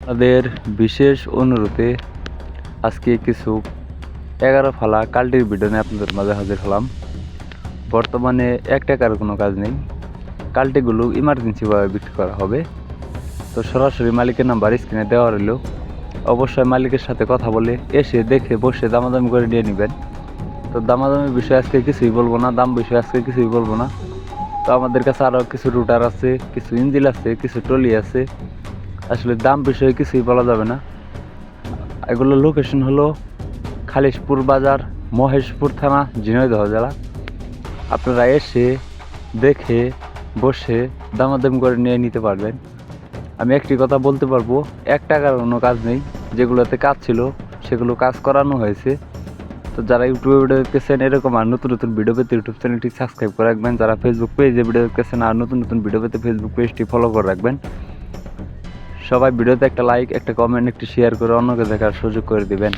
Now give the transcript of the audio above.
তাদের বিশেষ অনুরোধে আজকে কিছু 11 ফালা কাল্টির ভিডিও নিয়ে আপনাদের মাঝে হাজির হলাম। বর্তমানে 1 টাকার কোনো কাজ নেই, কাল্টিগুলো ইমার্জেন্সিভাবে বিক্রি করা হবে। তো সরাসরি মালিকের নাম্বার স্ক্রিনে দেওয়া রইল, অবশ্যই মালিকের সাথে কথা বলে এসে দেখে বসে দামাদামি করে নিয়ে নেবেন। তো দামাদামির বিষয়ে আজকে কিছুই বলবো না, দাম বিষয়ে আজকে কিছুই বলবো না। তো আমাদের কাছে আরও কিছু রুটার আছে, কিছু ইঞ্জিল আছে, কিছু ট্রলি আছে, আসলে দাম বিষয়ে কিছুই বলা যাবে না। এগুলো লোকেশন হলো খালিশপুর বাজার, মহেশপুর থানা, ঝিনাইদহ জেলা। আপনারা এসে দেখে বসে দামাদামি করে নিয়ে নিতে পারবেন। আমি একটি কথা বলতে পারবো, 1 টাকার কোনো কাজ নেই। যেগুলোতে কাজ ছিল সেগুলো কাজ করানো হয়েছে। তো যারা ইউটিউবে ভিডিও দেখতেছেন এরকম আর নতুন নতুন ভিডিও পেতে ইউটিউব চ্যানেলটি সাবস্ক্রাইব করে রাখবেন। যারা ফেসবুক পেজে ভিডিও দেখতেছেন আর নতুন নতুন ভিডিও পেতে ফেসবুক পেজটি ফলো করে রাখবেন। সবাই ভিডিওতে একটা লাইক, একটা কমেন্ট, একটি শেয়ার করে অন্যকে দেখার সুযোগ করে দিবেন।